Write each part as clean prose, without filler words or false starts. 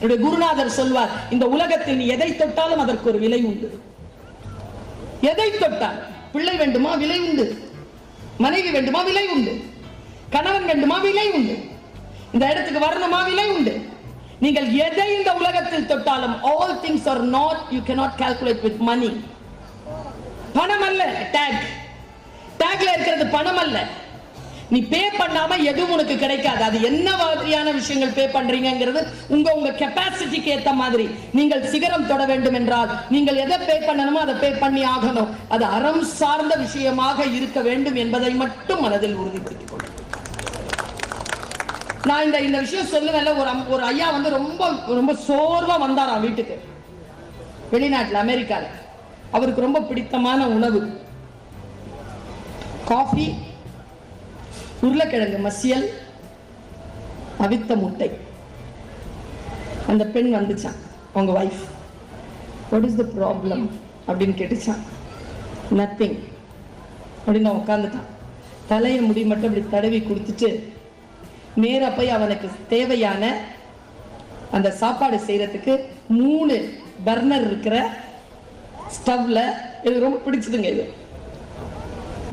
என்னுடைய குருநாதர் சொல்வார், இந்த உலகத்தில் நீ எதை தொட்டாலும் அதற்கு ஒரு விலை உண்டு. எதை தொட்டால், பிள்ளை வேண்டுமா விலை உண்டு, மனைவி வேண்டுமா விலை உண்டு, கணவன் வேண்டுமா விலை உண்டு, இந்த இடத்துக்கு வரணுமா விலை உண்டு. நீங்கள் எதை இந்த உலகத்தில் தொட்டாலும், all things are not, you cannot calculate with money. பணம் அல்ல டேக், டேக்ல இருக்கிறது பணம் அல்ல. நீ பே பண்ணாம எதுவும் உனக்கு கிடைக்காது. அது என்ன மாதிரியான விஷயங்கள் பே பண்றீங்கிறது உங்க கெபாசிட்டிக்கு ஏத்த மாதிரி. நீங்கள் சிகரம் தொட வேண்டும் என்றால் நீங்கள் எதை பே பண்ணணுமோ அதை பே பண்ணி ஆகணும். அது அறம் சார்ந்த விஷயமாக இருக்க வேண்டும் என்பதை மட்டும் மனதில் உறுதிப்படுத்திக் கொள்ளும். நான் இந்த விஷயம் சொல்லுவேன்ல, ஒரு ஐயா வந்து ரொம்ப ரொம்ப சோர்வா வந்தாராம் வீட்டுக்கு, வெளிநாட்டுல அமெரிக்கால. அவருக்கு ரொம்ப பிடித்தமான உணவு காஃபி, உருளைக்கிழங்கு மசியல், அவித்த முட்டை. அந்த பெண் வந்துச்சான், அவங்க wife. What is the problem அப்படின்னு கேட்டுச்சான். நத்திங் அப்படின்னு உட்காந்துட்டான். தலையை முடி மட்டும் அப்படி தடவி கொடுத்துட்டு நேரா போய் அவனுக்கு தேவையான அந்த சாப்பாடு செய்யறதுக்கு 3 பர்னர் இருக்கிற ஸ்டவ்ல, இது ரொம்ப பிடிச்சதுங்க, இது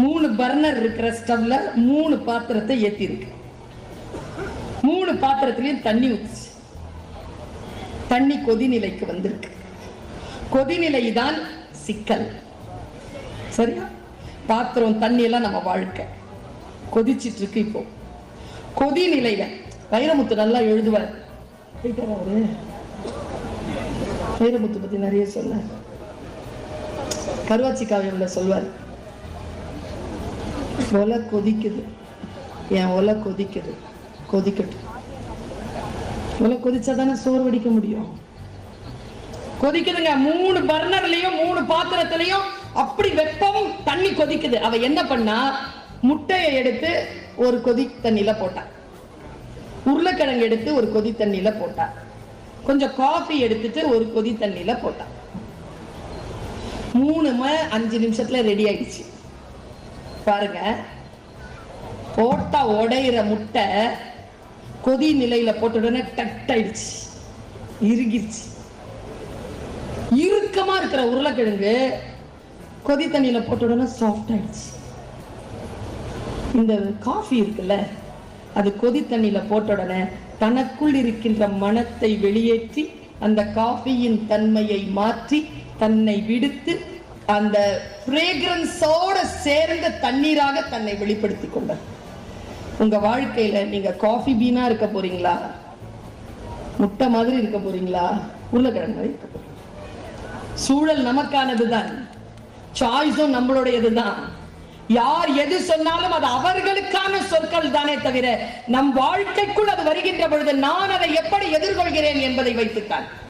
3 பர்னர் இருக்கிற ஸ்டவ்ல 3 பாத்திரத்தை ஏத்தி இருக்கு. 3 பாத்திரத்திலையும் தண்ணி ஊத்துச்சு. தண்ணி கொதிநிலைக்கு வந்திருக்கு. கொதிநிலை தான் சிக்கல். சரியா? பாத்திரம் தண்ணி எல்லாம் நம்ம வாழ்க்கை கொதிச்சிட்டு இருக்கு. இப்போ கொதிநிலையில வைரமுத்து நல்லா எழுதுவார். அவரு வைரமுத்து பத்தி நிறைய சொல்ல, கருவாச்சி காவியம்ல சொல்வார், ஒலை கொதிக்குது, என் ஒலை கொதிக்குது, கொதிக்கட்டும். ஒலை கொதிச்சாதானே சோறு வடிக்க முடியும். கொதிக்குதுங்க. 3 பர்னர்லயும் 3 பாத்திரத்திலையும் அப்படி வெப்பம், தண்ணி கொதிக்குது. அவ என்ன பண்ணா, முட்டையை எடுத்து ஒரு கொதி தண்ணியில போட்டா, உருளைக்கிழங்கு எடுத்து ஒரு கொதி தண்ணியில போட்டா, கொஞ்சம் காஃபி எடுத்துட்டு ஒரு கொதி தண்ணியில போட்டா. 3 5 நிமிஷத்துல ரெடி ஆயிடுச்சு. பாருங்க, போட்டா உடையிற முட்டை கொதி நிலையில போட்ட உடனே டட் ஆயிடுச்சு, இறுகிடுச்சு. இறுக்கமா இருக்கிற உருளைக்கிழங்கு கொதி தண்ணியில போட்ட உடனே சாஃப்ட் ஆயிடுச்சு. இந்த காஃபி இருக்குல்ல, அது கொதி தண்ணியில போட்ட உடனே தனக்குள் இருக்கின்ற மனத்தை வெளியேற்றி அந்த காஃபியின் தன்மையை மாற்றி தன்னை விடுத்து அந்த ஃப்ரேக்ரன்ஸோட சேர்ந்த தண்ணீராக தன்னை வெளிப்படுத்திக் கொண்டார். உங்க வாழ்க்கையில நீங்க காஃபி பீனா இருக்க போறீங்களா, முட்டை மாதிரி இருக்க போறீங்களா, உருளைக்கிழங்கு மாதிரி இருக்க போறீங்களா? சூழல் நமக்கானதுதான், சாய்ஸும் நம்மளுடையதுதான். யார் எது சொன்னாலும் அது அவர்களுக்கான சொற்கள் தானே தவிர நம் வாழ்க்கைக்குள் அது வருகின்ற பொழுது நான் அதை எப்படி எதிர்கொள்கிறேன் என்பதை வைத்துத்தான்.